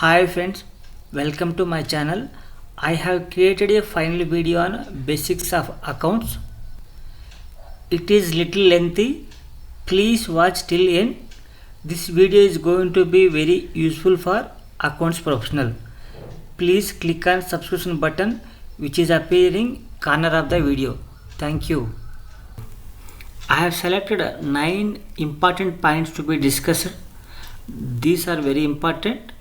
Hi friends, welcome to my channel. I have created a final video on basics of accounts. It is little lengthy. Please watch till end. This video is going to be very useful for accounts professional. Please click on subscription button which is appearing corner of the video. Thank you. I have selected 9 important points to be discussed. These are very important.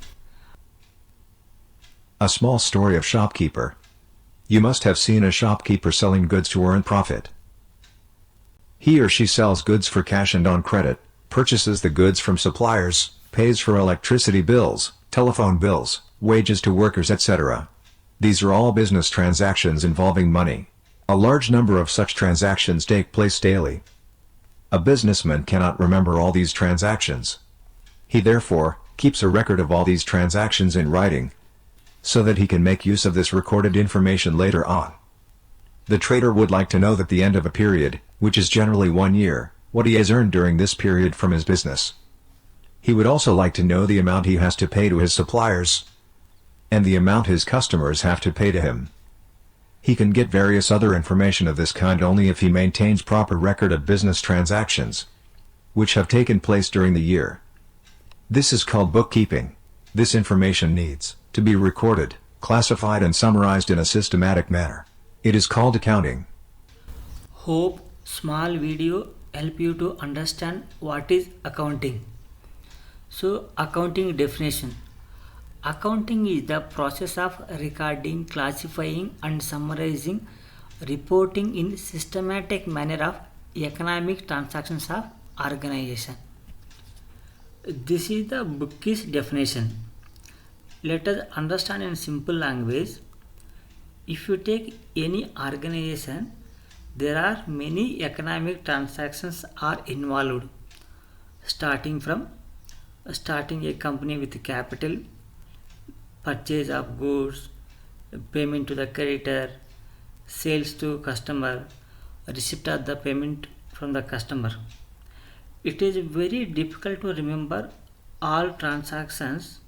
A small story of shopkeeper. You must have seen a shopkeeper selling goods to earn profit. He or she sells goods for cash and on credit, purchases the goods from suppliers, pays for electricity bills, telephone bills, wages to workers, etc. These are all business transactions involving money. A large number of such transactions take place daily. A businessman cannot remember all these transactions. He therefore keeps a record of all these transactions in writing, so that he can make use of this recorded information later on. The trader would like to know at the end of a period, which is generally 1 year, what he has earned during this period from his business. He would also like to know the amount he has to pay to his suppliers, and the amount his customers have to pay to him. He can get various other information of this kind only if he maintains proper record of business transactions, which have taken place during the year. This is called bookkeeping. This information needs to be recorded, classified and summarized in a systematic manner. It is called accounting. Hope small video help you to understand what is accounting. So accounting definition. Accounting is the process of recording, classifying and summarizing, reporting in systematic manner of economic transactions of organization. This is the book's definition. Let us understand in simple language. If you take any organization, there are many economic transactions are involved, starting a company with capital, purchase of goods, payment to the creditor, sales to customer, receipt of the payment from the customer. It is very difficult to remember all transactions,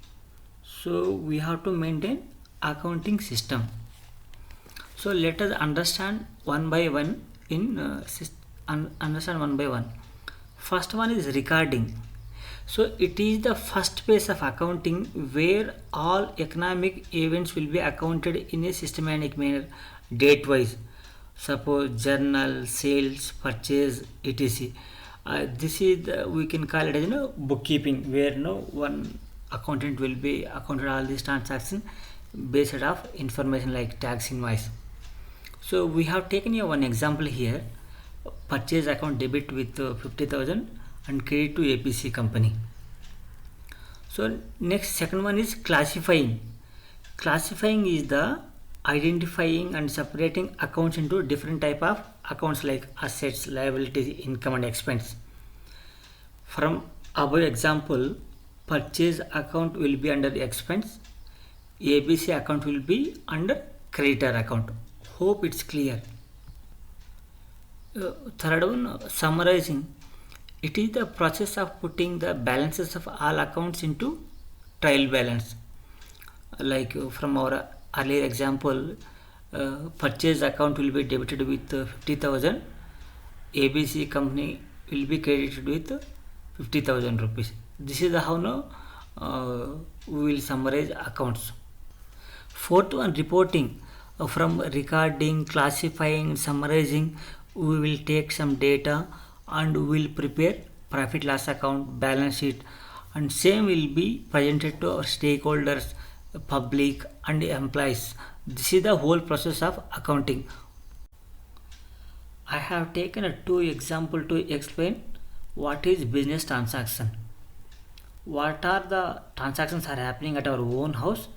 so we have to maintain accounting system. So let us understand one by one. First one is recording. So it is the first phase of accounting where all economic events will be accounted in a systematic manner, date wise. Suppose journal, sales, purchase, etc. This is we can call it as bookkeeping, where one accountant will be accounted all these transactions based of information like tax invoice. So we have taken one example here: purchase account debit with 50,000 and credit to APC company. So next, second one is classifying. Classifying is the identifying and separating accounts into different type of accounts like assets, liabilities, income and expense. From above example, purchase account will be under expense, ABC account will be under creditor account. Hope it's clear. Third one, summarizing. It is the process of putting the balances of all accounts into trial balance. Like from our earlier example, purchase account will be debited with 50,000, ABC company will be credited with 50,000 rupees. This is how we will summarize accounts. Fourth one, reporting. From recording, classifying, summarizing, we will take some data and we will prepare profit loss account, balance sheet, and same will be presented to our stakeholders, public and employees. This is the whole process of accounting. I have taken 2 examples to explain what is business transaction. What are the transactions are happening at our own house,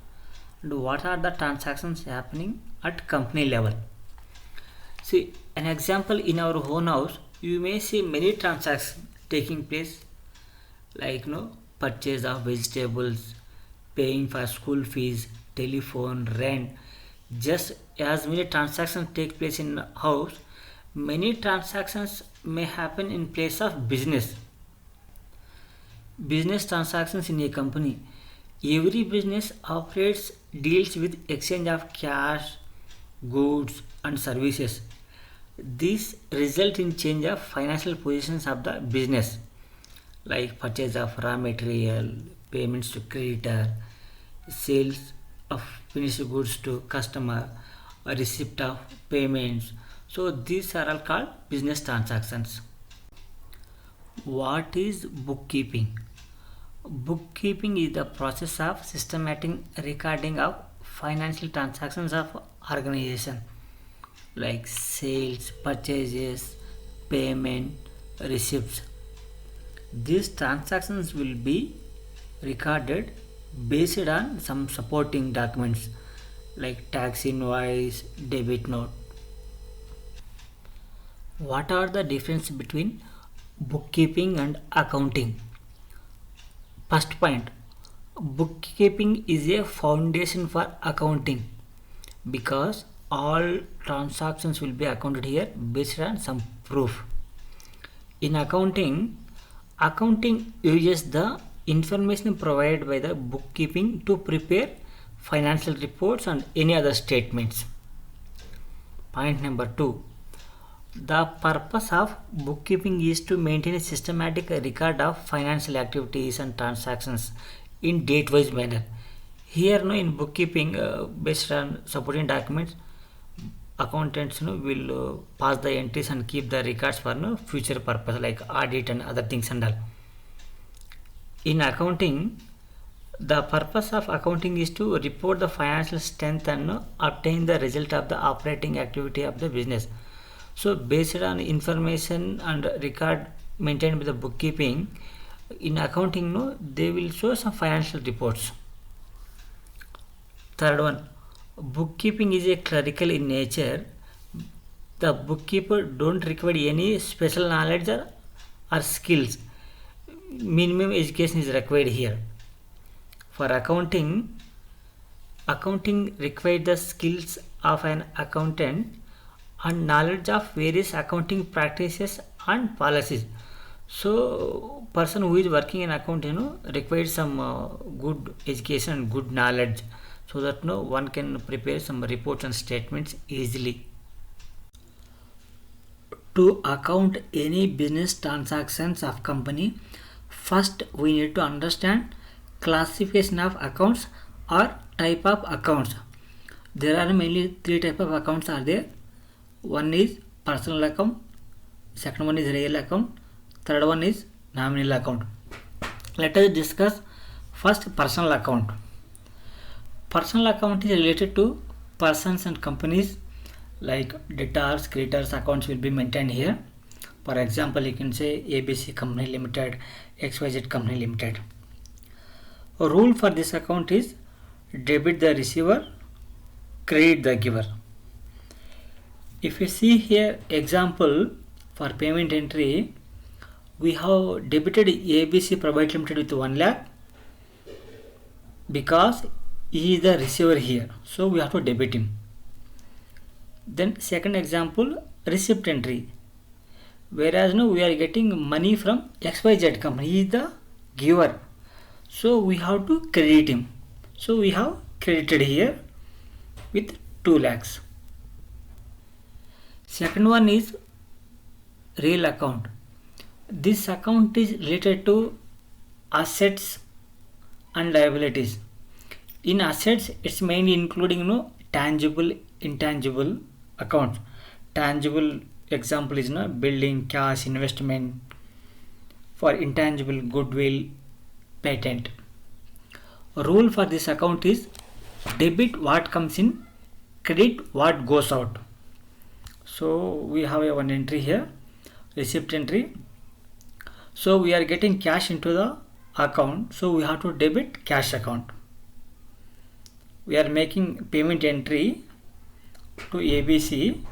and what are the transactions happening at company level. See an example: in our own house you may see many transactions taking place, like purchase of vegetables, paying for school fees, telephone, rent. Just as many transactions take place in house, many transactions may happen in place of business transactions in a company. Every business operates deals with exchange of cash, goods and services. This result in change of financial positions of the business like purchase of raw material, payments to creditor, sales of finished goods to customer, a receipt of payments. So these are all called business transactions. What is bookkeeping? Bookkeeping is the process of systematic recording of financial transactions of organization like sales, purchases, payment, receipts. These transactions will be recorded based on some supporting documents like tax invoice, debit note. What are the difference between bookkeeping and accounting? First point, bookkeeping is a foundation for accounting because all transactions will be accounted here based on some proof. In accounting uses the information provided by the bookkeeping to prepare financial reports and any other statements. Point number 2. The purpose of bookkeeping is to maintain a systematic record of financial activities and transactions in date-wise manner. Here, no, in bookkeeping, based on supporting documents, accountants will pass the entries and keep the records for future purpose like audit and other things and all. In accounting, the purpose of accounting is to report the financial strength and obtain the result of the operating activity of the business. So based on information and record maintained by the bookkeeping, in accounting, they will show some financial reports. Third one, bookkeeping is a clerical in nature. The bookkeeper don't require any special knowledge or skills. Minimum education is required here. For accounting requires the skills of an accountant and knowledge of various accounting practices and policies. So person who is working in accounting requires some good education and good knowledge so that one can prepare some reports and statements easily. To account any business transactions of company, first we need to understand classification of accounts or type of accounts. There are mainly three type of accounts are there. One is personal account, second one is real account, third one is nominal account. Let us discuss first personal account. Personal account is related to persons and companies like debtors, creditors accounts will be maintained here. For example, you can say ABC Company Limited, XYZ Company Limited. A rule for this account is debit the receiver, credit the giver. If you see here example for payment entry, we have debited ABC Private Limited with 1 lakh because he is the receiver here, so we have to debit him. Then second example, receipt entry, whereas we are getting money from XYZ company, he is the giver, so we have to credit him, so we have credited here with 2 lakhs. Second one is real account. This account is related to assets and liabilities. In assets, it's mainly including tangible, intangible accounts. Tangible example is building, cash, investment. For intangible, goodwill, patent. Rule for this account is debit what comes in, credit what goes out. So we have one entry here, receipt entry. So we are getting cash into the account, so we have to debit cash account. We are making payment entry to ABC.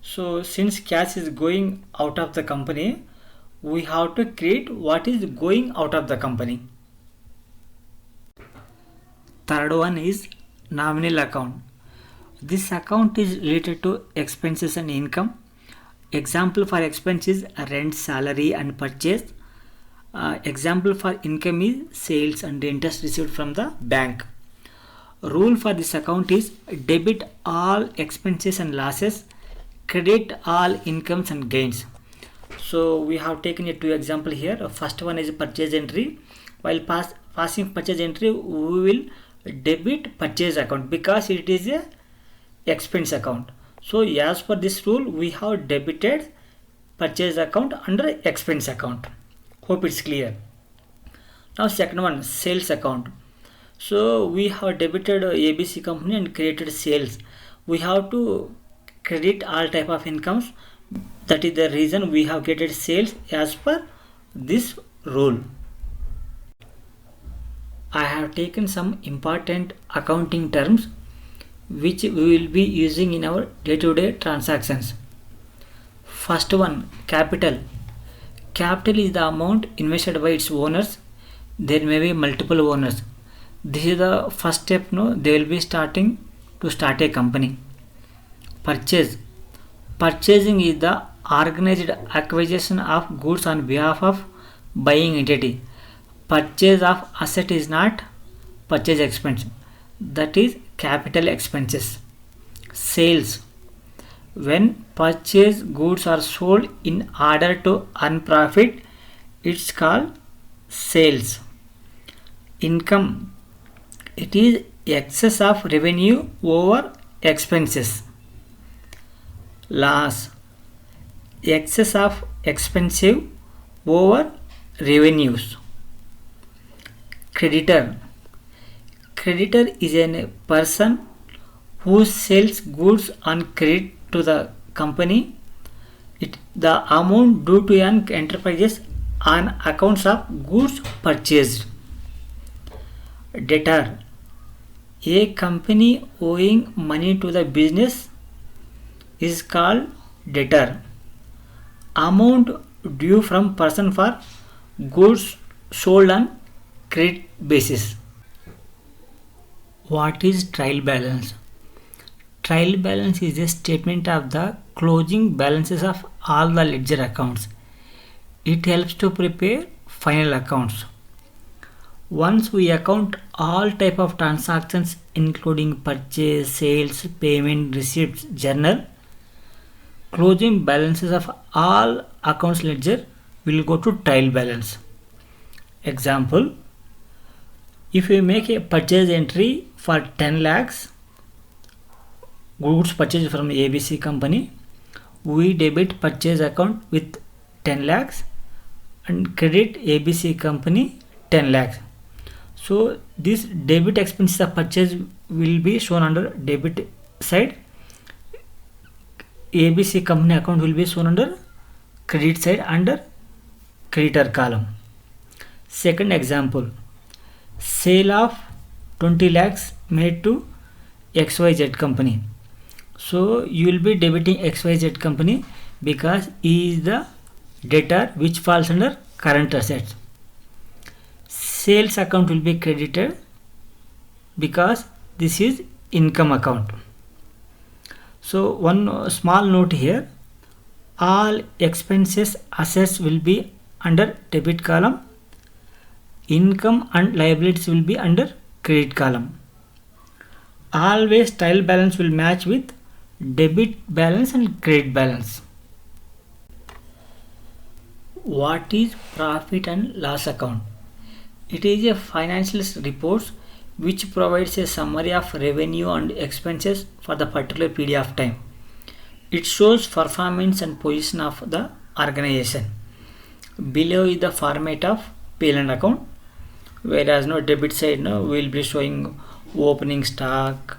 So since cash is going out of the company, we have to create what is going out of the company. Third one is nominal account. This account is related to expenses and income. Example for expenses rent, salary and purchase. Example for income is sales and interest received from the bank. Rule for this account is debit all expenses and losses, credit all incomes and gains. So we have taken a two example here. First one is purchase entry. While passing purchase entry, we will debit purchase account because it is a expense account. So as per this rule, we have debited purchase account under expense account. Hope it's clear. Now second one, sales account. So we have debited ABC company and created sales. We have to credit all type of incomes. That is the reason we have created sales as per this rule. I have taken some important accounting terms which we will be using in our day-to-day transactions. First one, capital. Capital is the amount invested by its owners. There may be multiple owners. This is the first step. No, they will be starting to start a company. Purchase. Purchasing is the organized acquisition of goods on behalf of buying entity. Purchase of asset is not purchase expense. That is capital expenses. Sales. When purchased goods are sold in order to earn profit, it's called sales. Income. It is excess of revenue over expenses. Loss. Excess of expensive over revenues. Creditor. Creditor is a person who sells goods on credit to the company. The amount due to an enterprise on accounts of goods purchased. Debtor. A company owing money to the business is called debtor. Amount due from person for goods sold on credit basis. What is trial balance? Trial balance is a statement of the closing balances of all the ledger accounts. It helps to prepare final accounts. Once we account all type of transactions including purchase, sales, payment, receipts, journal, closing balances of all accounts ledger will go to trial balance. Example, if we make a purchase entry for 10 lakhs, goods purchased from ABC company, we debit purchase account with 10 lakhs and credit ABC company 10 lakhs. So this debit expenses of purchase will be shown under debit side. ABC company account will be shown under credit side under creditor column. Second example, sale of 20 lakhs made to XYZ company. So you will be debiting XYZ company because he is the debtor which falls under current assets. Sales account will be credited because this is income account. So one small note here, all expenses assets will be under debit column, income and liabilities will be under credit column. Always trial balance will match with debit balance and credit balance. What is profit and loss account? It is a financial report which provides a summary of revenue and expenses for the particular period of time. It shows performance and position of the organization. Below is the format of P&L account, whereas no debit side we will be showing opening stock,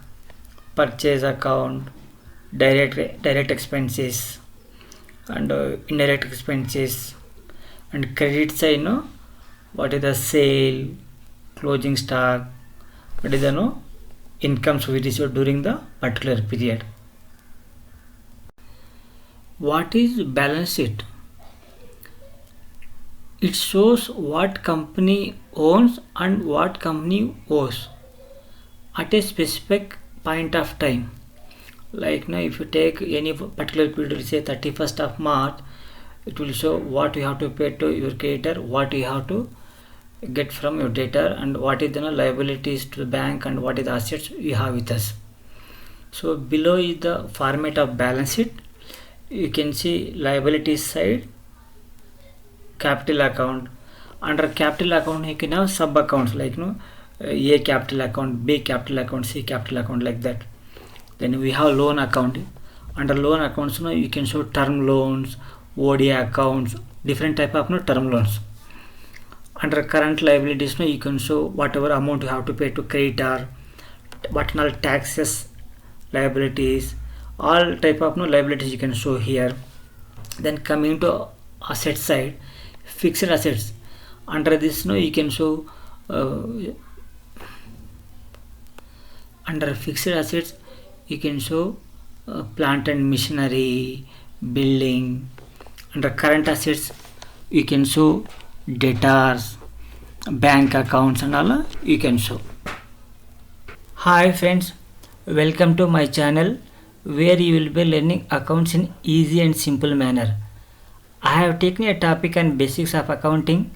purchase account, direct expenses and indirect expenses, and credit side what is the sale, closing stock, what is the incomes we received during the particular period. What is balance sheet? It shows what company owns and what company owes at a specific point of time. Like if you take any particular period, say 31st of March, It will show what you have to pay to your creditor, what you have to get from your debtor, and what is the liabilities to the bank, and what is the assets you have with us. So below is the format of balance sheet. You can see liabilities side, capital account. Under capital account you can have sub accounts like A capital account, B capital account, C capital account, like that. Then we have loan account. Under loan accounts you can show term loans, ODI accounts, different type of term loans. Under current liabilities you can show whatever amount you have to pay to creditor, what all taxes, liabilities, all type of liabilities you can show here. Then coming to asset side, fixed assets. Under this you can show under fixed assets you can show plant and machinery, building. Under current assets you can show debtors, bank accounts, and all you can show. Hi friends, welcome to my channel where you will be learning accounts in easy and simple manner. I have taken a topic on basics of accounting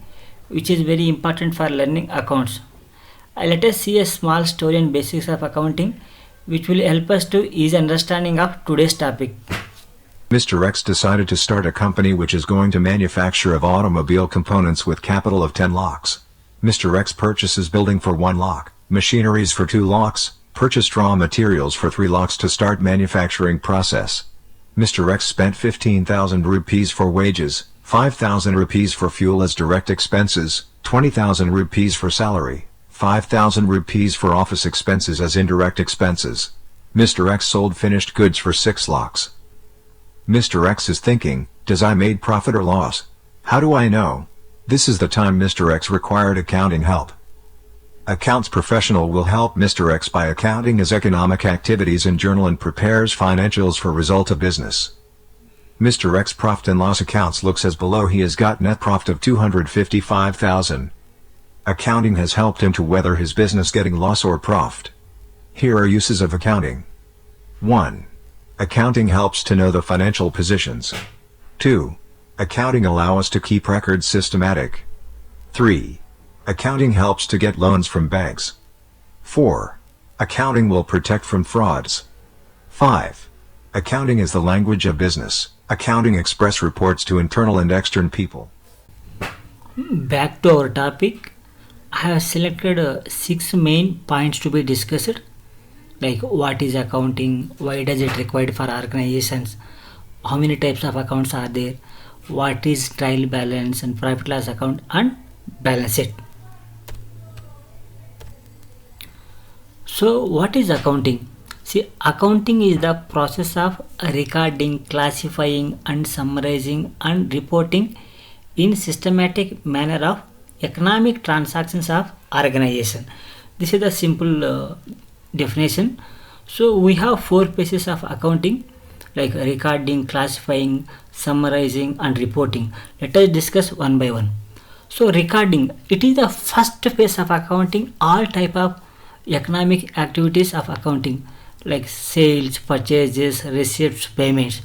which is very important for learning accounts. Let us see a small story on basics of accounting which will help us to ease understanding of today's topic. Mr. X decided to start a company which is going to manufacture of automobile components with capital of 10 lakhs. Mr. X purchases building for 1 lakh, machineries for 2 lakhs, purchased raw materials for 3 lakhs to start manufacturing process. Mr. X spent 15,000 rupees for wages, 5,000 rupees for fuel as direct expenses, 20,000 rupees for salary, 5,000 rupees for office expenses as indirect expenses. Mr. X sold finished goods for 6 lakhs. Mr. X is thinking, does I made profit or loss? How do I know? This is the time Mr. X required accounting help. Accounts professional will help Mr. X by accounting his economic activities in journal and prepares financials for result of business. Mr. X profit and loss accounts looks as below. He has got net profit of 255,000. Accounting has helped him to weather his business getting loss or profit. Here are uses of accounting. 1. Accounting helps to know the financial positions. 2. Accounting allow us to keep records systematic. 3. Accounting helps to get loans from banks. 4. Accounting will protect from frauds. 5. Accounting is the language of business. Accounting express reports to internal and external people. Back to our topic, I have selected 6 main points to be discussed, like what is accounting, why does it required for organizations, how many types of accounts are there, what is trial balance and profit loss account, and balance sheet. So what is accounting? See, accounting is the process of recording, classifying, and summarizing and reporting in systematic manner of economic transactions of organization. This is the simple definition. So we have 4 phases of accounting, like recording, classifying, summarizing, and reporting. Let us discuss one by one. So recording, it is the first phase of accounting. All type of economic activities of accounting, like sales, purchases, receipts, payments.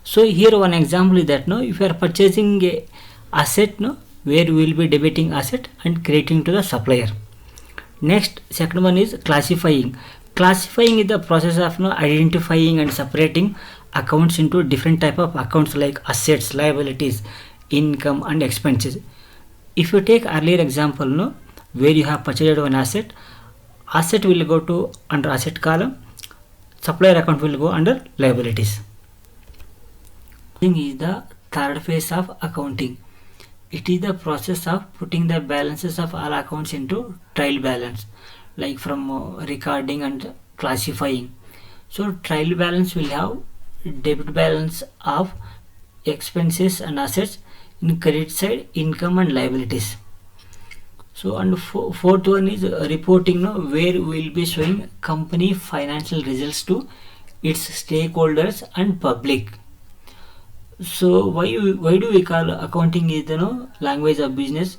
So here one example is that if you are purchasing a asset, where we will be debiting asset and crediting to the supplier. Next, second one is classifying. Classifying is the process of identifying and separating accounts into different type of accounts like assets, liabilities, income, and expenses. If you take earlier example, where you have purchased one asset, asset will go to under asset column, supplier account will go under liabilities. This is the third phase of accounting. It is the process of putting the balances of all accounts into trial balance, like from recording and classifying. So trial balance will have debit balance of expenses and assets, in credit side income and liabilities. So and fourth one is reporting, where we will be showing company financial results to its stakeholders and public. So why do we call accounting is the language of business,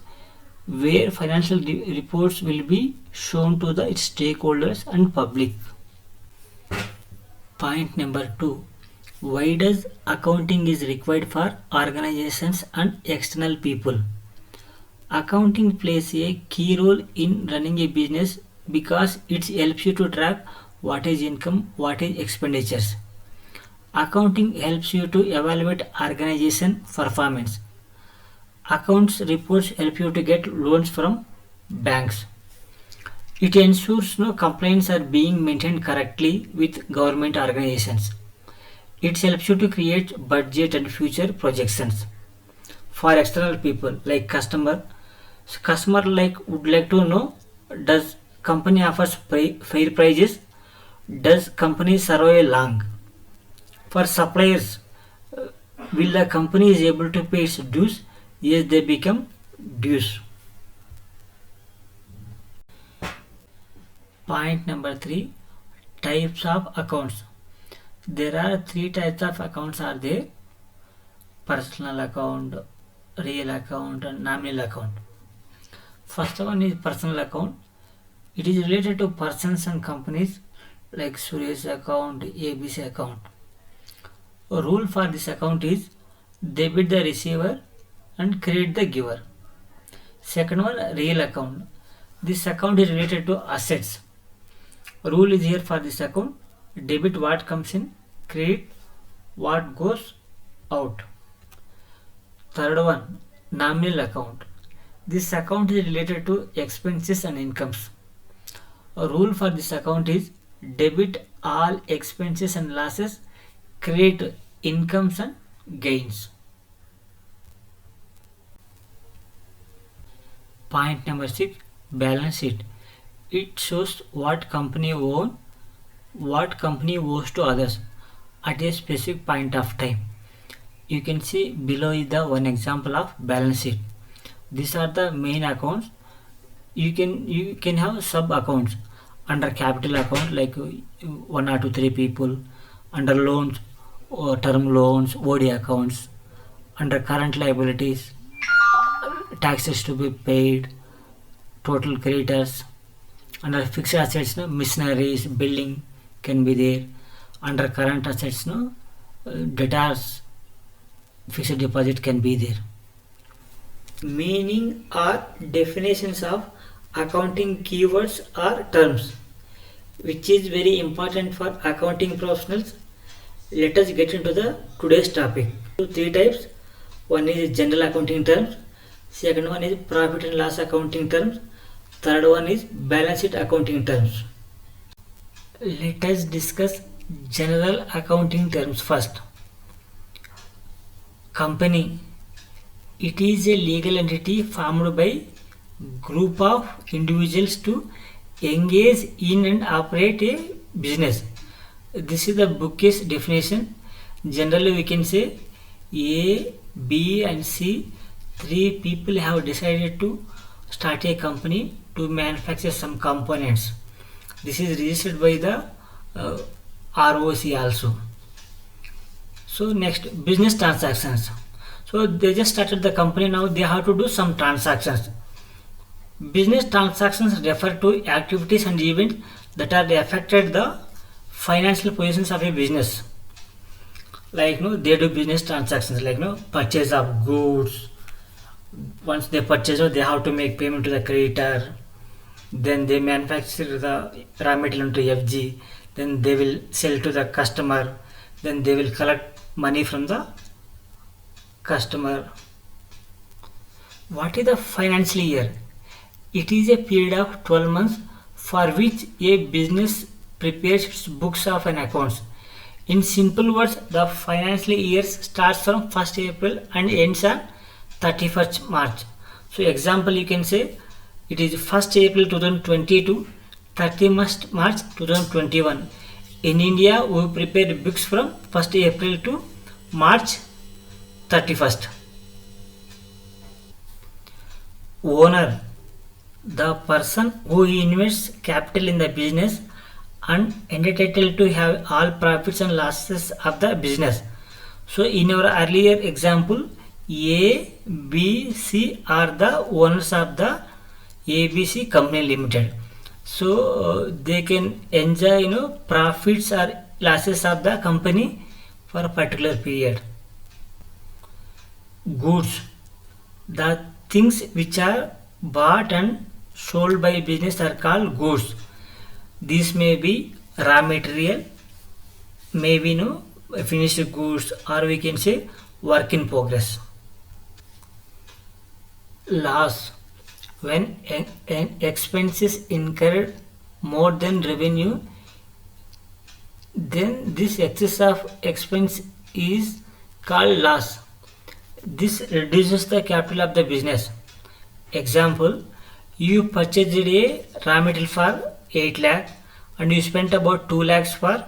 where financial reports will be shown to its stakeholders and public. Point number 2, Why does accounting is required for organizations and external people? Accounting plays a key role in running a business because it helps you to track what is income, what is expenditures. Accounting helps you to evaluate organization performance. Accounts reports help you to get loans from banks. It ensures no complaints are being maintained correctly with government organizations. It helps you to create budget and future projections. For external people like customer like would like to know, does company offers fair prices? Does company survive long? For suppliers, will the company is able to pay its dues? Yes, they become dues. Point number 3, types of accounts. There are 3 types of accounts are there: personal account, real account and nominal account. First one is personal account. It is related to persons and companies like Suresh account, ABC account. A rule for this account is debit the receiver and credit the giver. Second one, real account. This account is related to assets. Rule is here for this account: debit what comes in, credit what goes out. Third one, nominal account. This account is related to expenses and incomes. A rule for this account is debit all expenses and losses, credit incomes and gains. Point number 6, balance sheet. It shows what company owes to others at a specific point of time. You can see below is the one example of balance sheet. These are the main accounts. You can have sub accounts under capital account like 1 or 2 3 people, under loans or term loans, OD accounts, under current liabilities, taxes to be paid, total creditors, under fixed assets, no, machineries, building can be there, under current assets, no, debtors, fixed deposit can be there. Meaning or definitions of accounting keywords or terms, which is very important for accounting professionals. Let us get into the today's topic. 3 types. One is general accounting terms, second one is profit and loss accounting terms, third one is balance sheet accounting terms. Let us discuss general accounting terms first. Company. It is a legal entity formed by group of individuals to engage in and operate a business. This is the bookcase definition. Generally we can say A, B and C, 3 people have decided to start a company to manufacture some components. This is registered by the ROC also. So next, business transactions. So they just started the company, now they have to do some transactions. Business transactions refer to activities and events that are affected the financial positions of a business. Like they do business transactions like purchase of goods. Once they purchase, they have to make payment to the creditor. Then they manufacture the raw material into FG. Then they will sell to the customer. Then they will collect money from the customer. What is the financial year? It is a period of 12 months for which a business prepares its books of an accounts. In simple words, the financial year starts from 1st April and ends on 31st March. So example, you can say it is 1st April 2020 to 31st March 2021. In India, we prepare books from 1st April to March 31st. Owner. The person who invests capital in the business and entitled to have all profits and losses of the business. So in our earlier example, A, B, C are the owners of the ABC Company Limited. So they can enjoy profits or losses of the company for a particular period. Goods, the things which are bought and sold by business are called goods. These may be raw material, maybe no finished goods, or we can say work in progress. Loss, when expenses incurred more than revenue, then this excess of expense is called loss. This reduces the capital of the business. Example, you purchased a raw material for 8 lakh and you spent about 2 lakhs for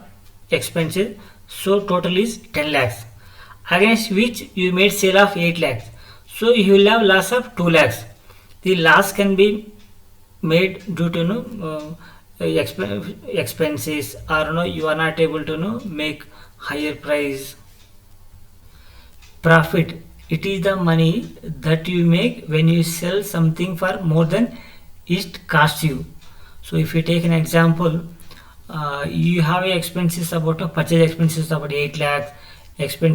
expenses, so total is 10 lakhs, against which you made sale of 8 lakhs, so you will have loss of 2 lakhs. The loss can be made due to expenses, or you are not able to make higher price. Profit, it is the money that you make when you sell something for more than it costs you. So if you take an example, you have expenses about purchase expenses about 8 lakhs,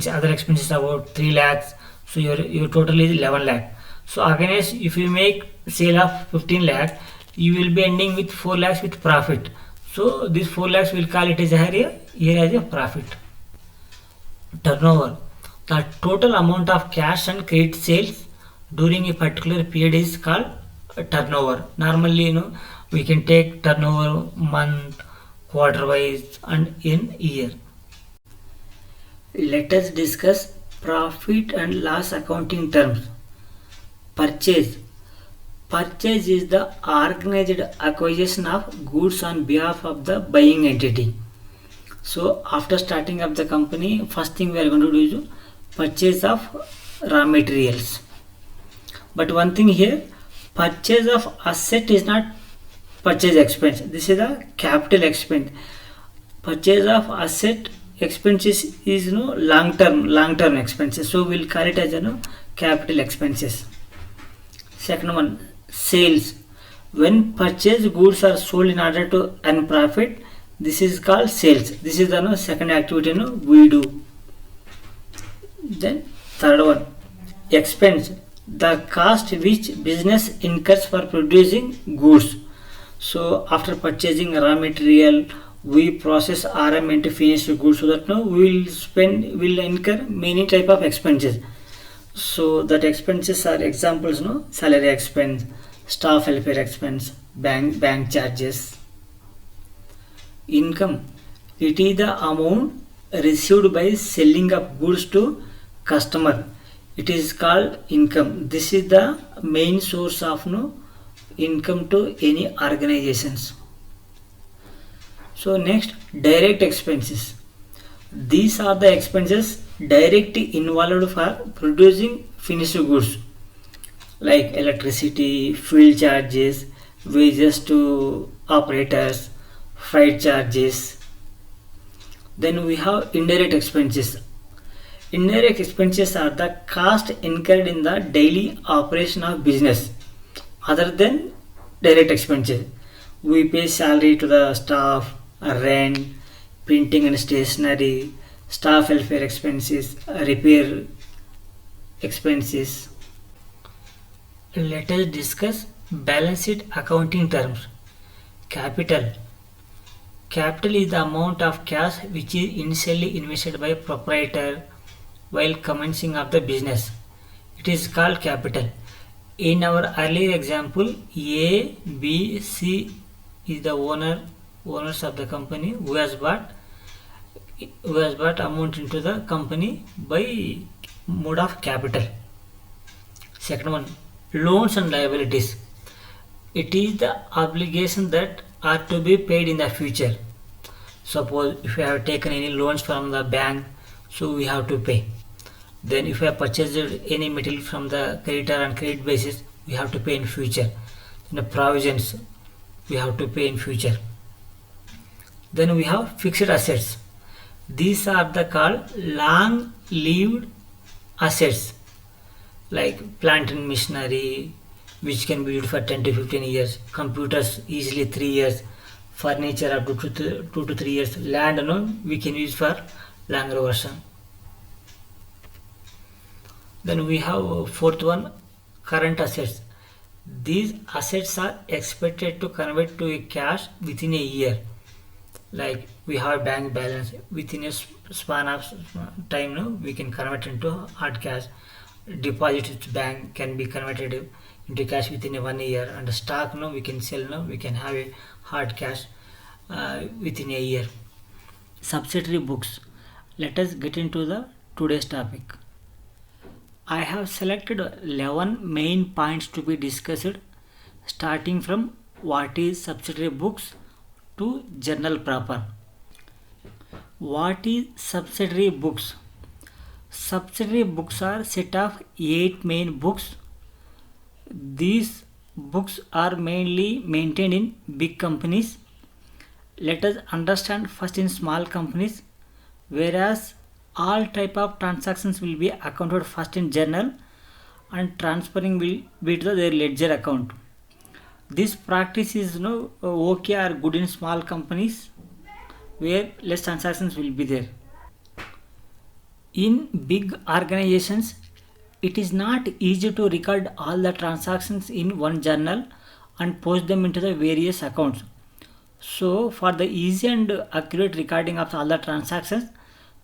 other expenses about 3 lakhs, so your total is 11 lakh. So against, if you make sale of 15 lakh, you will be ending with 4 lakhs with profit. So this 4 lakhs will call it as here as a profit. Turnover, the total amount of cash and credit sales during a particular period is called turnover. Normally, we can take turnover month, quarter wise, and in year. Let us discuss profit and loss accounting terms. Purchase. Purchase is the organized acquisition of goods on behalf of the buying entity. So after starting up the company, first thing we are going to do is purchase of raw materials. But one thing here, purchase of asset is not purchase expense. This is a capital expense. Purchase of asset expenses is long term expenses. So we'll call it as capital expenses. Second one, sales. When purchased goods are sold in order to earn profit, this is called sales. This is the second activity we do. Then third one, expense, the cost which business incurs for producing goods. So after purchasing raw material, we process RM into finished goods, so that we'll incur many type of expenses. So that expenses are examples, salary expense, staff welfare expense, bank charges. Income, it is the amount received by selling of goods to customer. It is called income. This is the main source of income to any organizations. So next, direct expenses. These are the expenses directly involved for producing finished goods, like electricity, fuel charges, wages to operators, freight charges. Then we have indirect expenses. Indirect expenses are the cost incurred in the daily operation of business other than direct expenses. We pay salary to the staff, rent, printing and stationery, staff welfare expenses, repair expenses. Let us discuss balance sheet accounting terms. Capital. Capital is the amount of cash which is initially invested by proprietor while commencing of the business. It is called capital. In our earlier example, A, B, C is the owners of the company who has bought amount into the company by mode of capital. Second one, loans and liabilities. It is the obligation that are to be paid in the future. Suppose if you have taken any loans from the bank, so we have to pay. Then if you have purchased any material from the creditor on credit basis, we have to pay in future. Then the provisions we have to pay in future. Then we have fixed assets. These are the called long-lived assets, like plant and machinery, which can be used for 10 to 15 years, computers easily 3 years, furniture up to 2 to 3 years, land we can use for longer version. Then we have fourth one, current assets. These assets are expected to convert to a cash within a year. Like we have bank balance within a span of time, no, we can convert into hard cash. Deposit to bank can be converted into cash within a 1 year, and stock, no, we can sell, no, we can have a hard cash within a year. Subsidiary books. Let us get into the today's topic. I have selected 11 main points to be discussed, starting from what is subsidiary books to journal proper. What is subsidiary books? Subsidiary books are set of 8 main books. These books are mainly maintained in big companies. Let us understand first in small companies, whereas all type of transactions will be accounted first in journal and transferring will be to their ledger account. This practice is okay or good in small companies where less transactions will be there. In big organizations, it is not easy to record all the transactions in one journal and post them into the various accounts. So for the easy and accurate recording of all the transactions,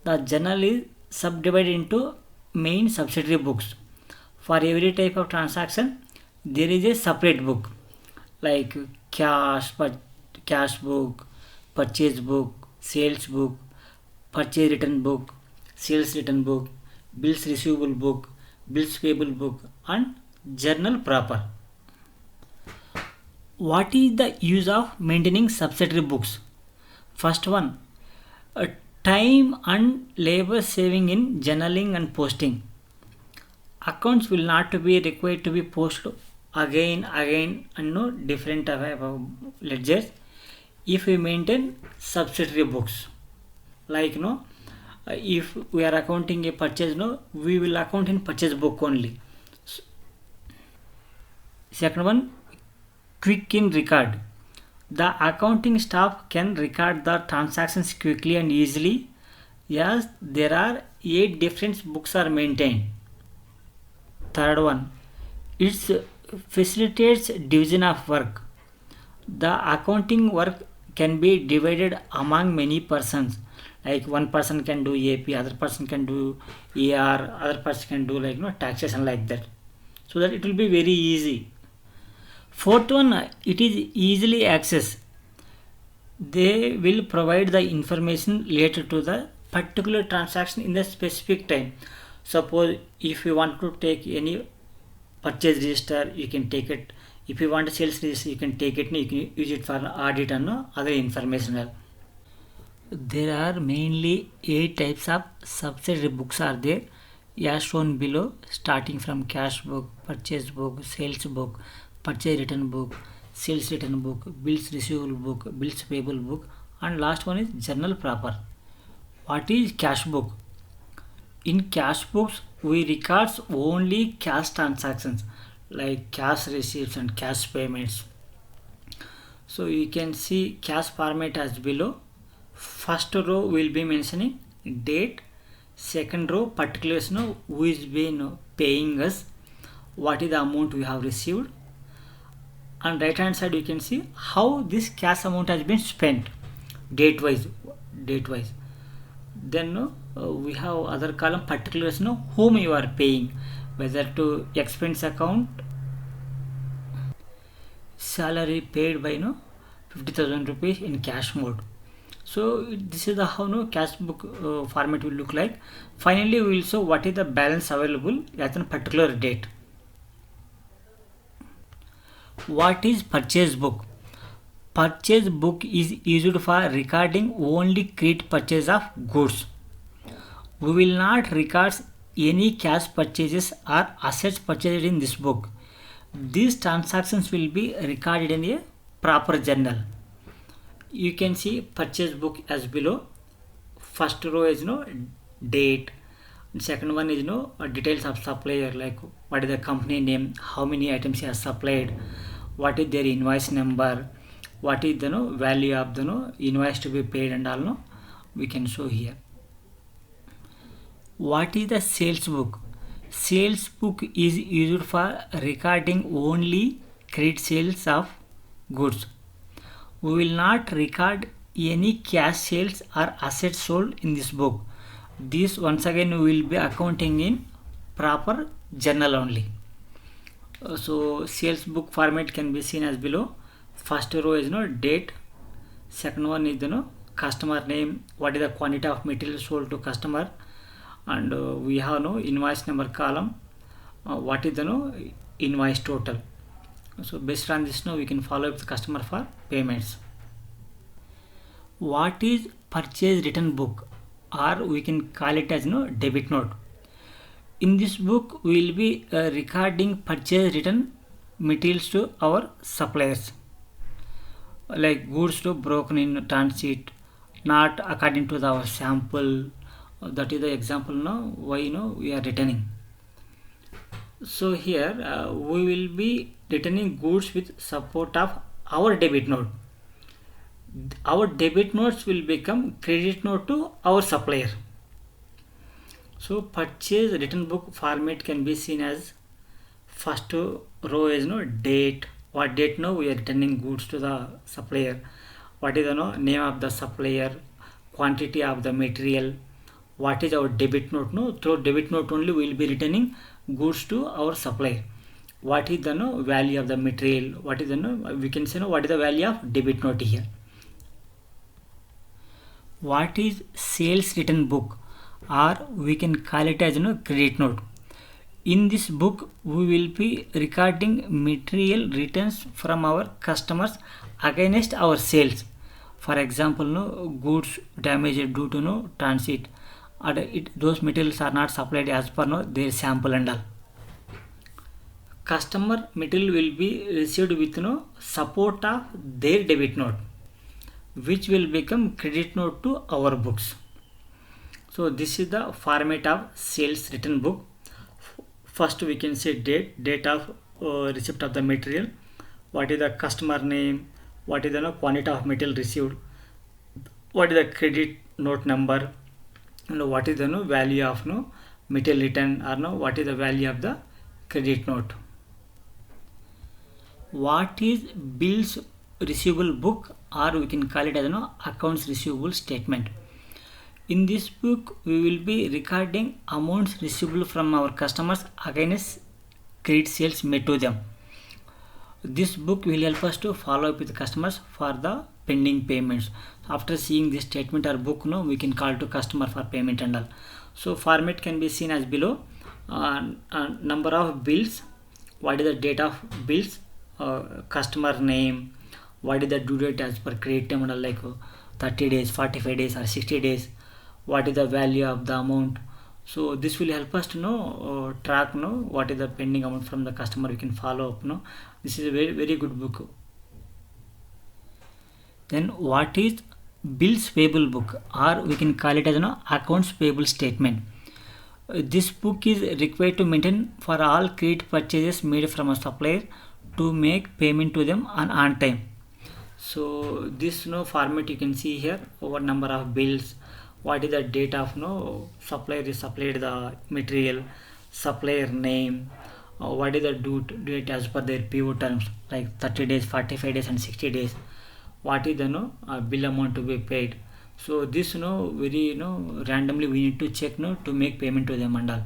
the journal is subdivided into main subsidiary books. For every type of transaction, there is a separate book like cash book, purchase book, sales book, purchase return book, sales return book, bills receivable book, bills payable book, and journal proper. What is the use of maintaining subsidiary books? First one, time and labor saving in journaling and posting. Accounts will not be required to be posted again and no different type of ledgers if we maintain subsidiary books. Like if we are accounting a purchase, we will account in purchase book only. Second one, quick in record. The accounting staff can record the transactions quickly and easily, as there are 8 different books are maintained. Third one, it facilitates division of work. The accounting work can be divided among many persons. Like one person can do AP, other person can do AR, other person can do taxation, like that. So that it will be very easy. Fourth one, it is easily accessed. They will provide the information related to the particular transaction in the specific time. Suppose if you want to take any purchase register, you can take it. If you want a sales register, you can take it. You can use it for audit and other information. There are mainly 8 types of subsidiary books are there, as shown below, starting from cash book, purchase book, sales book, purchase return book, sales return book, bills receivable book, bills payable book, and last one is journal proper. What is cash book? In cash books, we record only cash transactions like cash receipts and cash payments. So you can see cash format as below. First row will be mentioning date. Second row, particulars, who is been paying us, what is the amount we have received. And right hand side you can see how this cash amount has been spent, date wise. Then we have other column, particulars, whom you are paying, whether to expense account, salary paid by 50,000 rupees in cash mode. So this is the how cash book format will look like. Finally, we will show what is the balance available at a particular date. What is purchase book? Purchase book is used for recording only credit purchase of goods. We will not record any cash purchases or assets purchased in this book. These transactions will be recorded in a proper journal. You can see purchase book as below. First row is date. Second one is details of supplier, like what is the company name, how many items he has supplied, what is their invoice number, what is the value of the invoice to be paid, and all we can show here. What is the sales book? Sales book is used for recording only credit sales of goods. We will not record any cash sales or assets sold in this book. This once again we will be accounting in proper journal only. So sales book format can be seen as below. First row is date. Second one is customer name, what is the quantity of material sold to customer, and we have invoice number column, what is the invoice total. So based on this we can follow up the customer for payments. What is purchase return book, or we can call it as debit note. In this book we will be recording purchase return materials to our suppliers, like goods to broken in transit, not according to our sample. That is the example why we are returning. So here we will be returning goods with support of our debit note. Our debit notes will become credit note to our supplier. So purchase return book format can be seen as first row is date. What date we are returning goods to the supplier, what is the name of the supplier, quantity of the material, what is our debit note. Through debit note only we will be returning goods to our supplier. What is the value of the material, what is the we can say what is the value of debit note here. What is sales return book, or we can call it as credit note. In this book we will be recording material returns from our customers against our sales. For example, goods damaged due to transit, or those materials are not supplied as per their sample and all. Customer material will be received with support of their debit note, which will become credit note to our books. So this is the format of sales return book. First we can say date of receipt of the material, what is the customer name, what is the quantity of material received, what is the credit note number, and what is the value of material return, or what is the value of the credit note. What is bills receivable book, or we can call it as accounts receivable statement. In this book we will be recording amounts receivable from our customers against credit sales made to them. This book will help us to follow up with the customers for the pending payments. After seeing this statement or book we can call to customer for payment and all. So format can be seen as below. Number of bills, what is the date of bills, customer name, what is the due date as per credit term and all, like 30 days, 45 days or 60 days, what is the value of the amount. So this will help us to track what is the pending amount from the customer. We can follow up. This is a very good book. Then what is bills payable book, or we can call it as accounts payable statement. This book is required to maintain for all credit purchases made from a supplier to make payment to them on time. So this format you can see here, over number of bills, what is the date of supplier is supplied the material, supplier name, what is the due date as per their PO terms, like 30 days, 45 days and 60 days, what is the bill amount to be paid. So this very randomly we need to check to make payment to them and all.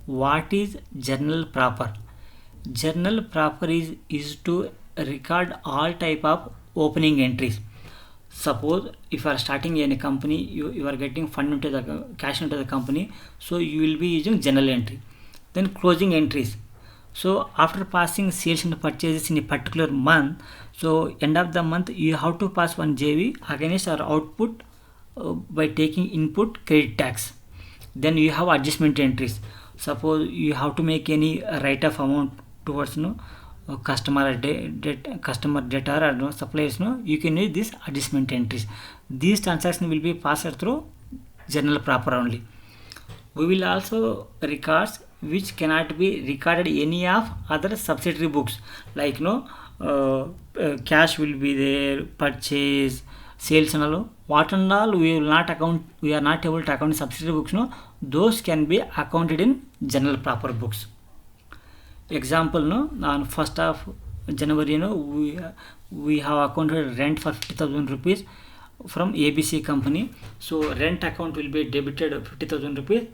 What is journal proper? Journal proper is to record all type of opening entries. Suppose if you are starting in a company, you are getting fund into the cash into the company, so you will be using journal entry. Then closing entries. So after passing sales and purchases in a particular month, so end of the month you have to pass one JV against our output by taking input credit tax. Then you have adjustment entries. Suppose you have to make any write-off amount towards customer data or suppliers, you can use this adjustment entries. These transactions will be passed through journal proper only. We will also records which cannot be recorded any of other subsidiary books, like cash will be there, purchase, sales and all, what and all we are not able to account in subsidiary books, no, those can be accounted in general proper books. Example, no, on 1st of January, we have accounted rent for 50,000 rupees from ABC company. So rent account will be debited 50,000 rupees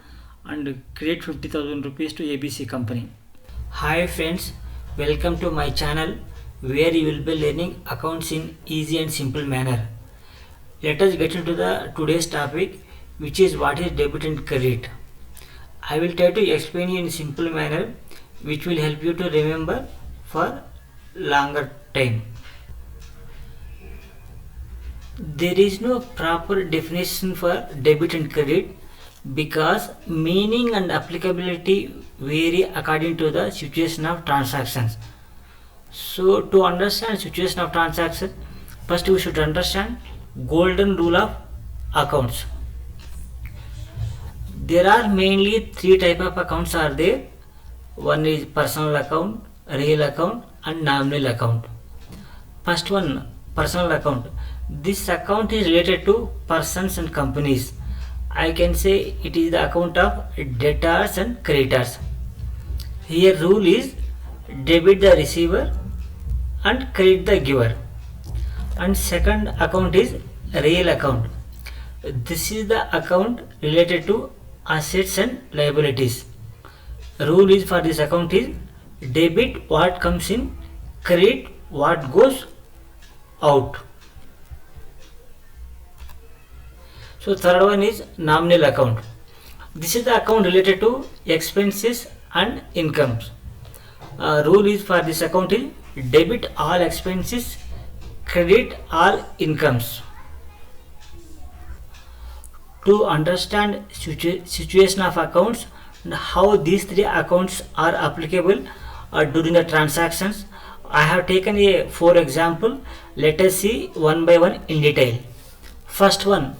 and credit 50,000 rupees to ABC company. Hi friends, welcome to my channel where you will be learning accounts in easy and simple manner. Let us get into the today's topic, which is what is debit and credit. I will try to explain you in simple manner, which will help you to remember for longer time. There is no proper definition for debit and credit because meaning and applicability vary according to the situation of transactions. So to understand situation of transaction, first we should understand golden rule of accounts. There are mainly three type of accounts are there. One is personal account, real account and nominal account. First one, personal account. This account is related to persons and companies. I can say it is the account of debtors and creditors. Here rule is debit the receiver and credit the giver. And second account is real account. This is the account related to assets and liabilities. Rule is for this account is debit what comes in, credit what goes out. So third one is nominal account. This is the account related to expenses and incomes. Rule is for this account is debit all expenses, credit all incomes. To understand situation of accounts and how these three accounts are applicable during the transactions, I have taken a 4 example. Let us see one by one in detail. First one,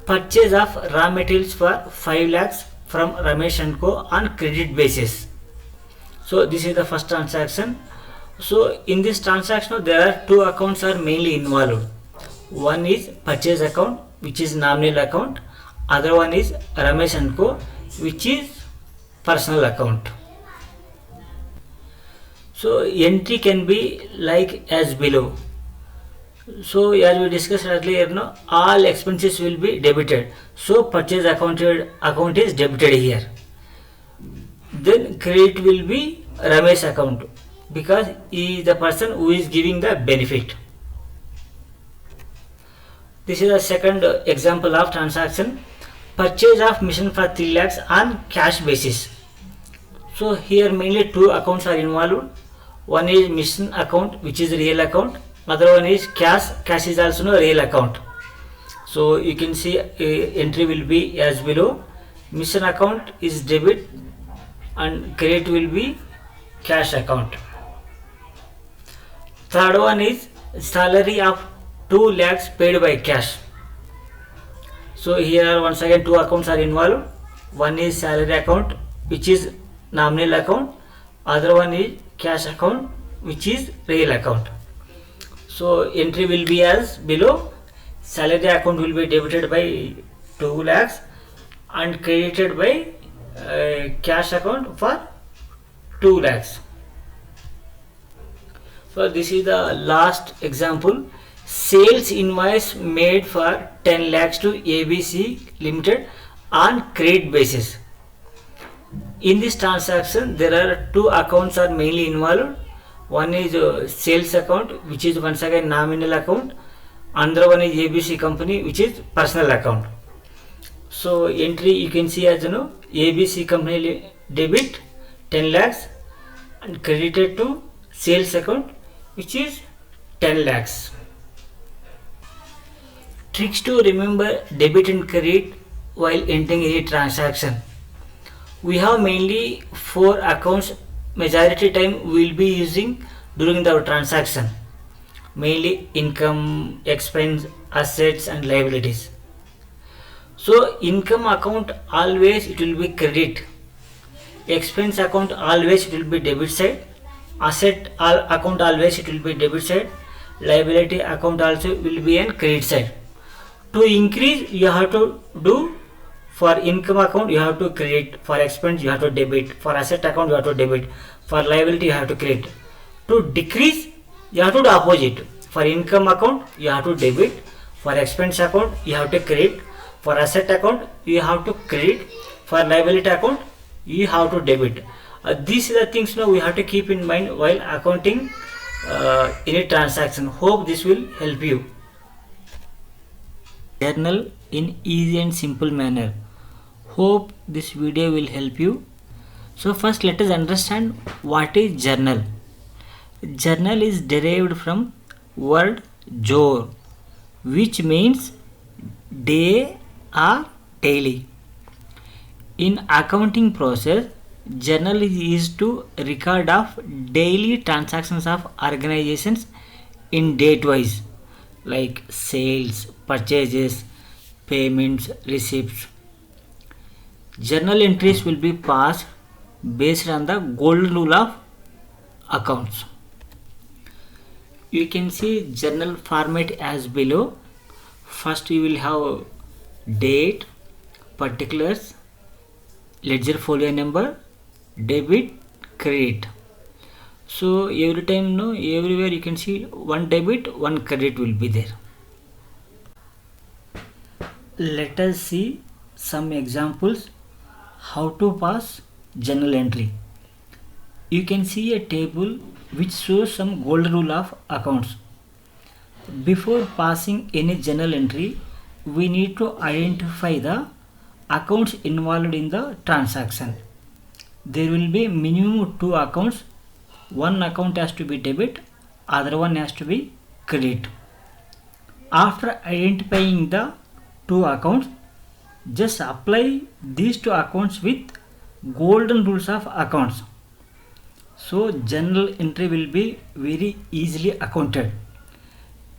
purchase of raw materials for 5 lakhs from Ramesh & Co on credit basis. So this is the first transaction. So in this transaction there are two accounts are mainly involved. One is purchase account, which is nominal account. Other one is Ramesh & Co, which is personal account. So entry can be like as below. So as we discussed earlier, no, all expenses will be debited. So purchase account is debited here. Then credit will be Ramesh account because he is the person who is giving the benefit. This is the second example of transaction. Purchase of machine for 3 lakhs on cash basis. So here mainly two accounts are involved. One is machine account, which is real account. Other one is cash. Cash is also a real account. So you can see entry will be as below. Mission account is debit and credit will be cash account. Third one is salary of 2 lakhs paid by cash. So here once again two accounts are involved. One is salary account, which is nominal account. Other one is cash account, which is real account. So entry will be as below. Salary account will be debited by 2 lakhs and credited by cash account for 2 lakhs. So this is the last example. Sales invoice made for 10 lakhs to ABC Limited on credit basis. In this transaction there are two accounts are mainly involved. One is sales account, which is once again nominal account. Another one is ABC company, which is personal account. So entry you can see as ABC company debit 10 lakhs and credited to sales account, which is 10 lakhs. Tricks to remember debit and credit while entering any transaction. We have mainly 4 accounts. Majority time we will be using during the transaction, mainly income, expense, assets and liabilities. So income account always it will be credit, expense account always it will be debit side, asset account always it will be debit side, liability account also will be on credit side. To increase, you have to do. For income account, you have to credit. For expense, you have to debit. For asset account, you have to debit. For liability, you have to credit. To decrease, you have to do opposite. For income account, you have to debit. For expense account, you have to credit. For asset account, you have to credit. For liability account, you have to debit. These are the things now we have to keep in mind while accounting any transaction. Hope this will help you. Journal in easy and simple manner. Hope this video will help you. So first let us understand what is journal. Journal is derived from word jor, which means day or daily. In accounting process, journal is used to record of daily transactions of organizations in date wise, like sales, purchases, payments, receipts. Journal entries will be passed based on the golden rule of accounts. You can see journal format as below. First you will have date, particulars, ledger folio number, debit, credit. So every time, everywhere you can see one debit, one credit will be there. Let us see some examples how to pass journal entry. You can see a table which shows some golden rule of accounts. Before passing any journal entry, we need to identify the accounts involved in the transaction. There will be minimum 2 accounts. One account has to be debit, other one has to be credit. After identifying the 2 accounts, just apply these 2 accounts with golden rules of accounts. So journal entry will be very easily accounted.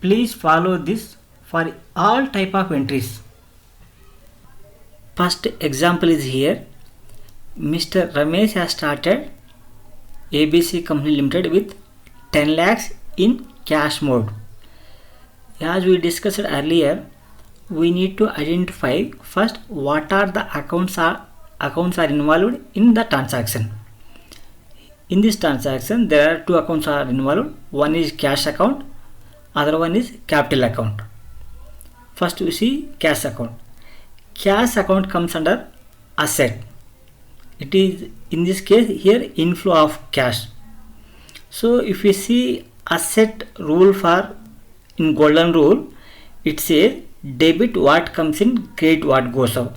Please follow this for all type of entries. First example is here. Mr. Ramesh has started ABC Company Limited with 10 lakhs in cash mode. As we discussed earlier, we need to identify first what are the accounts are involved in the transaction. In this transaction, there are 2 accounts are involved. One is cash account, other one is capital account. First we see cash account. Cash account comes under asset. It is in this case here inflow of cash. So if you see asset rule for in golden rule, it says debit what comes in, credit what goes out.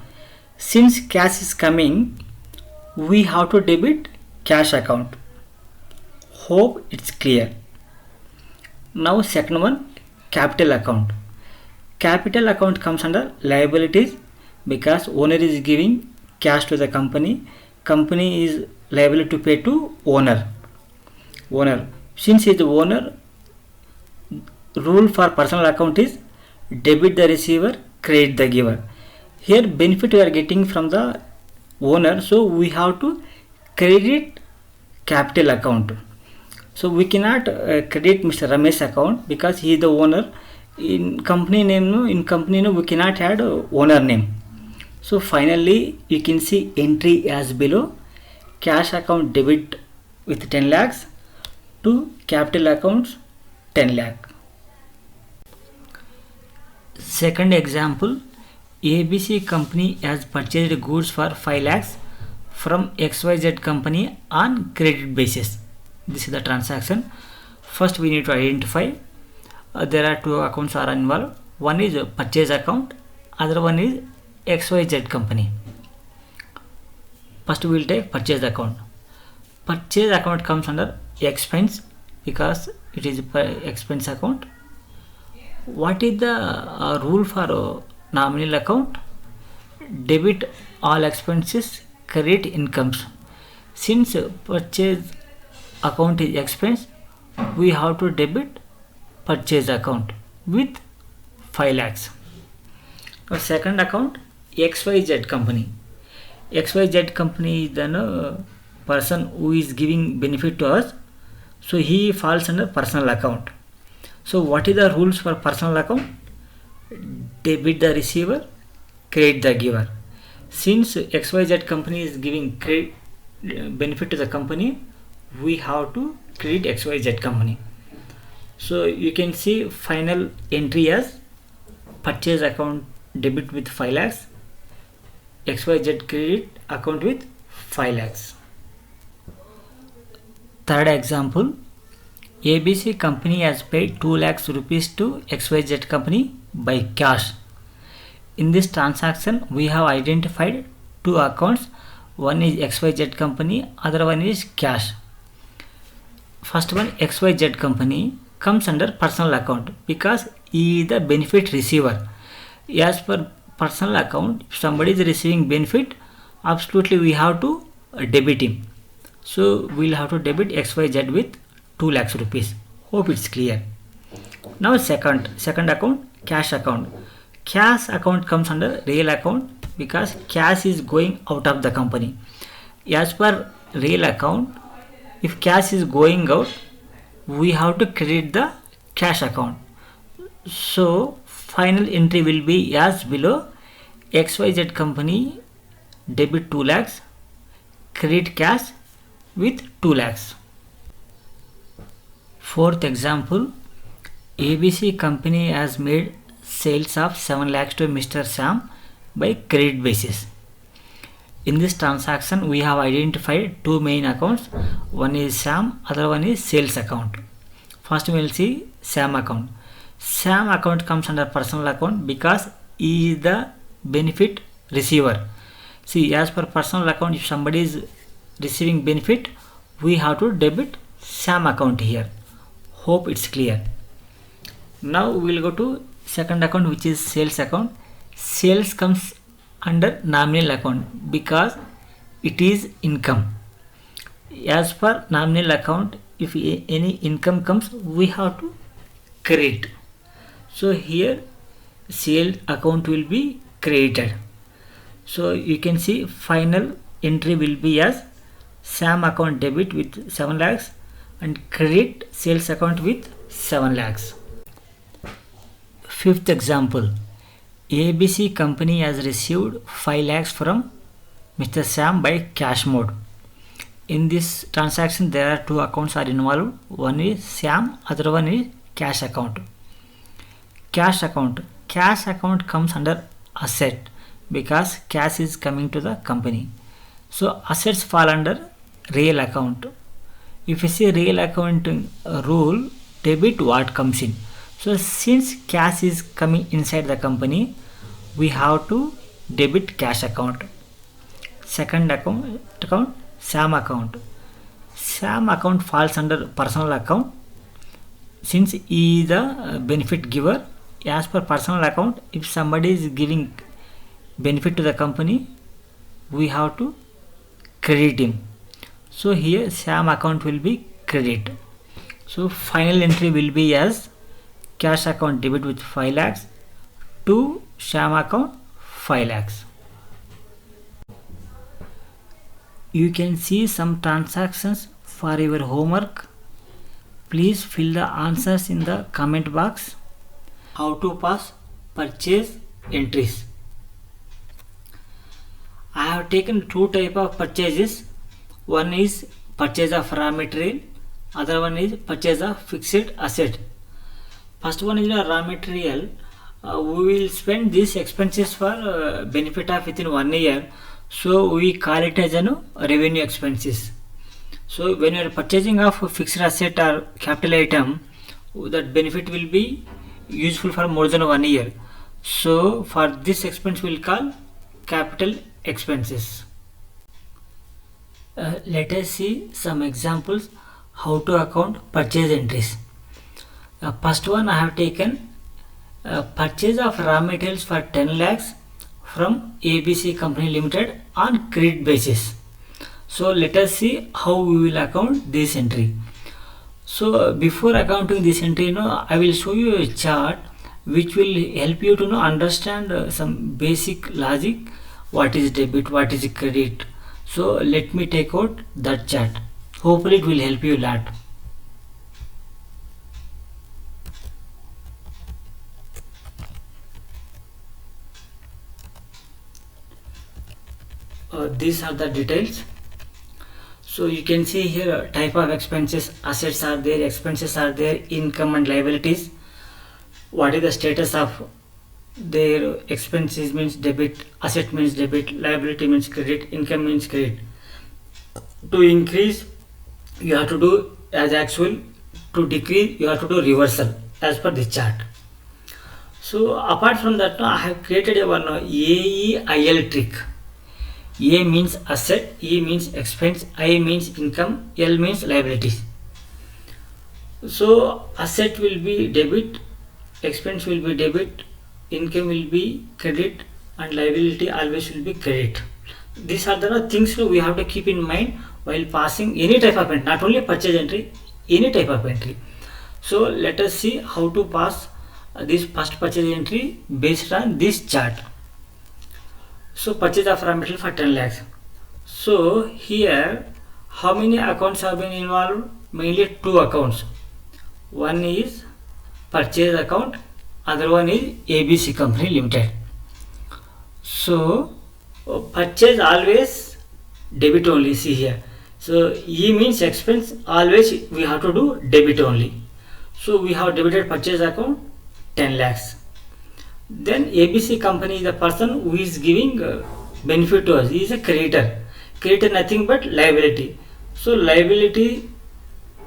Since cash is coming, we have to debit cash account. Hope it's clear. Now second one, capital account. Capital account comes under liabilities because owner is giving cash to the company. Company is liable to pay to owner. Since he is the owner, rule for personal account is debit the receiver, credit the giver. Here benefit we are getting from the owner, so we have to credit capital account. So we cannot credit Mr. Ramesh account because he is the owner. In company name, we cannot add owner name. So finally you can see entry as below. Cash account debit with 10 lakhs to capital accounts 10 lakh. Second example, ABC company has purchased goods for 5 lakhs from XYZ company on credit basis. This is the transaction. First we need to identify there are 2 accounts are involved. One is purchase account, other one is XYZ company. First we will take purchase account. Purchase account comes under expense because it is expense account. What is the rule for nominal account? Debit all expenses, credit incomes. Since purchase account is expense, we have to debit purchase account with 5 lakhs. Our second account, XYZ company. XYZ company is the person who is giving benefit to us, so he falls under personal account. So what is the rules for personal account? debit the receiver, credit the giver. Since XYZ company is giving benefit to the company, we have to credit XYZ company. So you can see final entry as purchase account debit with 5 lakhs, XYZ credit account with 5 lakhs. Third example, ABC company has paid 2 lakhs rupees to XYZ company by cash. In this transaction, we have identified two accounts. One is XYZ company, other one is cash. First one, XYZ company, comes under personal account because he is the benefit receiver. As per personal account, if somebody is receiving benefit, absolutely we have to debit him. So we'll have to debit XYZ with 2 lakhs rupees. Hope it's clear. Now second account, cash account. Cash account comes under real account because cash is going out of the company. As per real account, if cash is going out, we have to credit the cash account. So final entry will be as below: XYZ company debit 2 lakhs, credit cash with 2 lakhs. Fourth example, ABC company has made sales of 7 lakhs to Mr. Sam by credit basis. In this transaction, we have identified two main accounts. One is Sam, other one is sales account. First we will see Sam account. Sam account comes under personal account because he is the benefit receiver. See, as per personal account, if somebody is receiving benefit, we have to debit Sam account here. Hope it's clear. Now we will go to second account, which is sales account. Sales comes under nominal account because it is income. As per nominal account, if any income comes, we have to credit. So here sales account will be credited. So you can see final entry will be as Sam account debit with 7 lakhs and credit sales account with 7 lakhs. Fifth example, ABC company has received 5 lakhs from Mr. Sam by cash mode. In this transaction, there are two accounts are involved. One is Sam, other one is cash account. Cash account comes under asset because cash is coming to the company. So assets fall under real account. If you see real accounting rule, debit what comes in. So since cash is coming inside the company, we have to debit cash account. Second account, Sam account. Sam account falls under personal account. Since he is the benefit giver, as per personal account, if somebody is giving benefit to the company, we have to credit him. So here Sam account will be credit. So final entry will be as cash account debit with 5 lakhs to Sam account 5 lakhs. You can see some transactions for your homework. Please fill the answers in the comment box. How to pass purchase entries. I have taken two type of purchases. One is purchase of raw material, other one is purchase of fixed asset. First one is raw material. We will spend these expenses for benefit of within 1 year. So we call it as revenue expenses. So when you are purchasing of fixed asset or capital item, that benefit will be useful for more than 1 year. So for this expense we will call capital expenses. Let us see some examples how to account purchase entries. First one I have taken purchase of raw materials for 10 lakhs from ABC Company Limited on credit basis. So let us see how we will account this entry. So before accounting this entry, I will show you a chart which will help you to understand some basic logic. What is debit, what is credit. So let me take out that chart. Hopefully it will help you a lot. these are the details. So you can see here type of expenses, assets are there, expenses are there, income and liabilities. What is the status of their expenses means debit, asset means debit, liability means credit, income means credit. To increase you have to do as actual, to decrease you have to do reversal as per this chart. So apart from that, I have created a one AEIL trick. A means asset, E means expense, I means income, L means liabilities. So asset will be debit, expense will be debit, income will be credit, and liability always will be credit. These are the things we have to keep in mind while passing any type of entry, not only purchase entry, any type of entry. So let us see how to pass this first purchase entry based on this chart. So purchase of raw material for 10 lakhs. So here how many accounts have been involved? Mainly two accounts. One is purchase account, other one is ABC Company Limited. So purchase always debit only, see here. So E means expense, always we have to do debit only. So we have debited purchase account 10 lakhs. Then ABC Company is the person who is giving benefit to us. He is a creditor. Creditor nothing but liability. So liability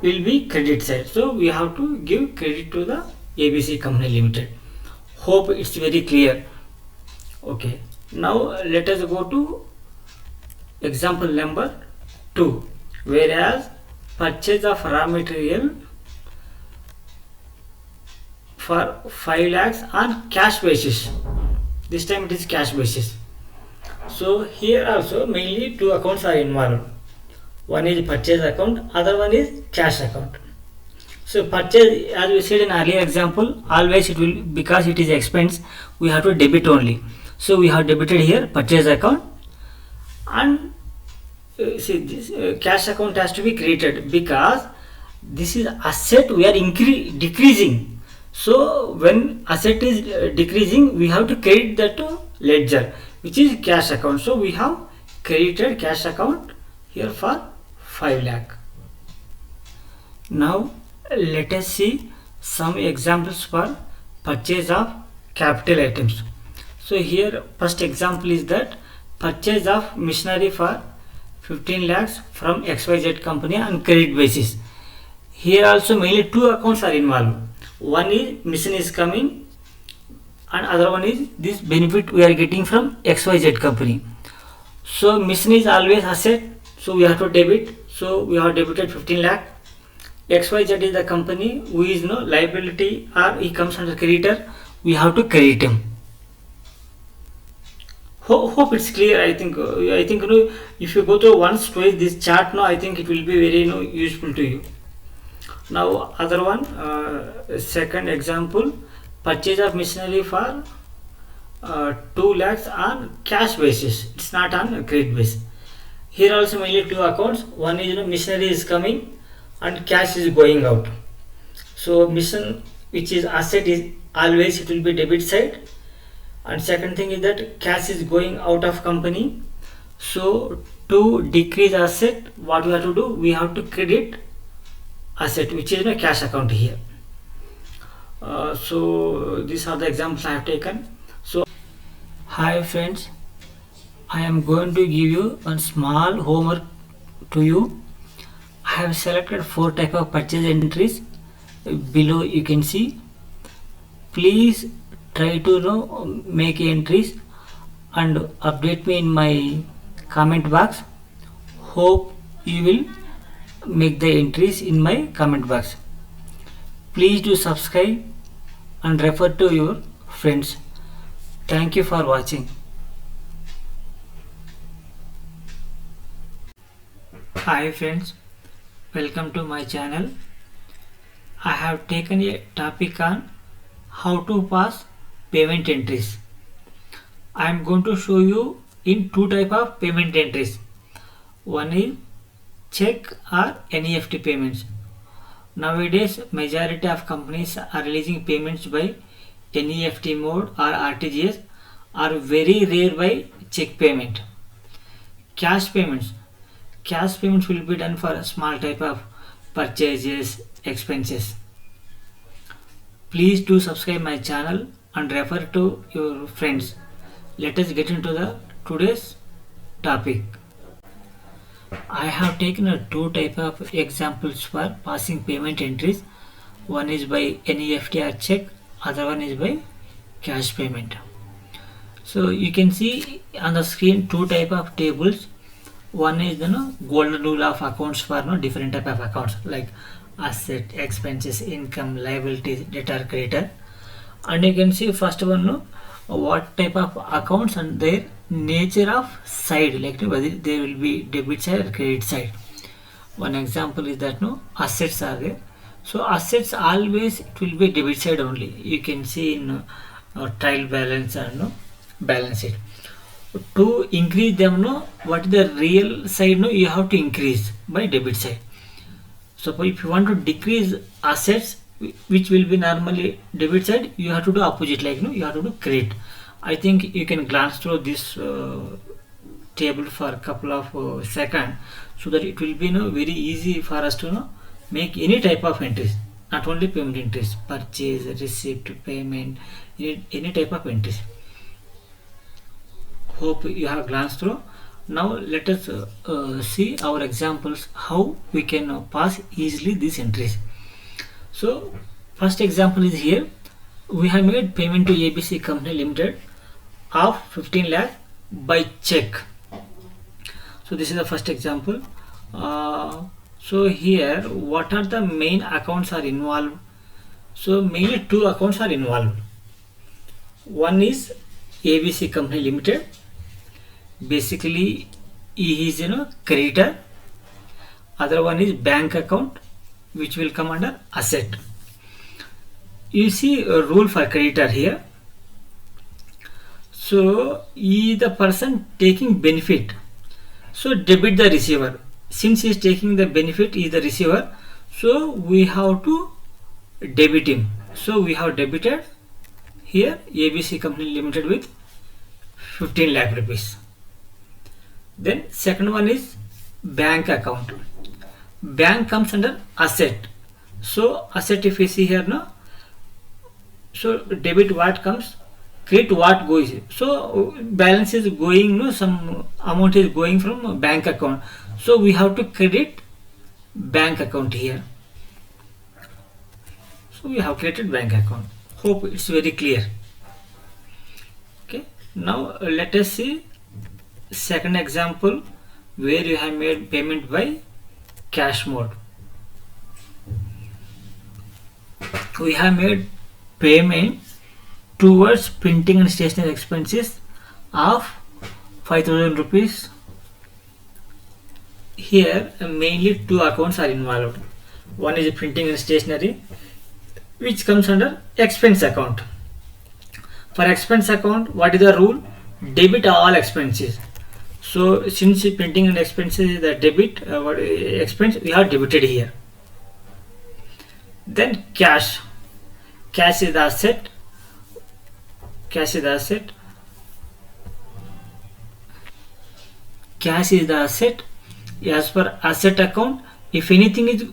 will be credit side. So we have to give credit to the ABC Company Limited. Hope it's very clear. Okay. Now let us go to example number 2. Whereas purchase of raw material for 5 lakhs on cash basis. This time it is cash basis. So here also mainly two accounts are involved. One is purchase account, other one is cash account. So purchase, as we said in earlier example, always it will, because it is expense, we have to debit only. So we have debited here purchase account, and see this cash account has to be created because this is asset we are decreasing. So when asset is decreasing, we have to credit that to ledger, which is cash account. So we have credited cash account here for 5 lakh. Now let us see some examples for purchase of capital items. So here first example is that purchase of machinery for 15 lakhs from XYZ company on credit basis. Here also mainly two accounts are involved. One is machine is coming, and other one is this benefit we are getting from XYZ company. So machine is always asset, so we have to debit. So we have debited 15 lakh. XYZ is the company who is no liability, or he comes under creditor. We have to credit him. Hope it's clear. I think if you go through once twice this chart, I think it will be very useful to you. Now other one, second example, purchase of machinery for 2 lakhs on cash basis. It's not on credit basis. Here also mainly two accounts. One is machinery is coming and cash is going out. So machine, which is asset, is always it will be debit side. And second thing is that cash is going out of company. So to decrease asset, what we have to do? We have to credit asset, which is a cash account here. So these are the examples I have taken. So hi friends, I am going to give you one small homework to you. I have selected 4 type of purchase entries. Below you can see. Please try to make entries and update me in my comment box. Hope you will make the entries in my comment box. Please do subscribe and refer to your friends. Thank you for watching. Hi friends, welcome to my channel. I have taken a topic on how to pass payment entries. I am going to show you in 2 type of payment entries. One is check or NEFT payments. Nowadays majority of companies are releasing payments by NEFT mode or RTGS, are very rare by check payment. cash payments. Cash payments will be done for a small type of purchases, expenses. Please do subscribe my channel and refer to your friends. Let us get into the today's topic. I have taken a two type of examples for passing payment entries. One is by NEFT or check, other one is by cash payment. So you can see on the screen two type of tables. One is the golden rule of accounts for different type of accounts like asset, expenses, income, liabilities, debtor, creditor. And you can see first one what type of accounts and their nature of side, like whether there will be debit side or credit side. One example is that assets are there. So assets always it will be debit side only. You can see in trial balance and balance sheet. To increase them, what is the real side? You have to increase by debit side. So if you want to decrease assets, which will be normally debit side, you have to do opposite, like you have to do credit. I think you can glance through this table for a couple of seconds, so that it will be very easy for us to make any type of entries, not only payment entries, purchase, receipt, payment, any type of entries. Hope you have glanced through. Now let us see our examples how we can pass easily these entries. So first example is here. We have made payment to ABC Company Limited of 15 lakh by check. So this is the first example. So here what are the main accounts are involved? So mainly two accounts are involved. One is ABC Company Limited. Basically he is creditor. Other one is bank account, which will come under asset. You see a rule for creditor here. So he is the person taking benefit, so debit the receiver. Since he is taking the benefit, he is the receiver, so we have to debit him. So we have debited here ABC Company Limited with 15 lakh rupees. Then second one is bank account. Bank comes under asset. So asset, if you see here so debit what comes, credit what goes. So balance is going, some amount is going from bank account. So we have to credit bank account here. So we have created bank account. Hope it's very clear. Okay. Now let us see second example where you have made payment by cash mode. We have made payment towards printing and stationery expenses of 5,000 rupees. Here mainly two accounts are involved. One is printing and stationery, which comes under expense account. For expense account, what is the rule? Debit all expenses. So since printing and expenses is the debit expense, we have debited here. Then cash. Cash is the asset. Cash is the asset. Cash is the asset. As per asset account, if anything is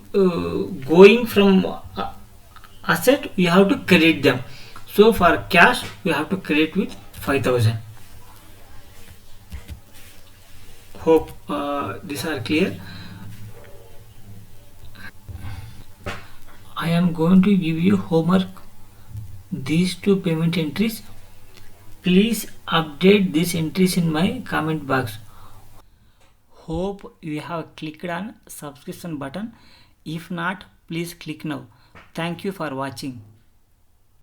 going from asset, we have to credit them. So for cash, we have to credit with 5,000. Hope these are clear. I am going to give you homework these two payment entries. Please update these entries in my comment box. Hope you have clicked on subscription button. If not, please click now. Thank you for watching.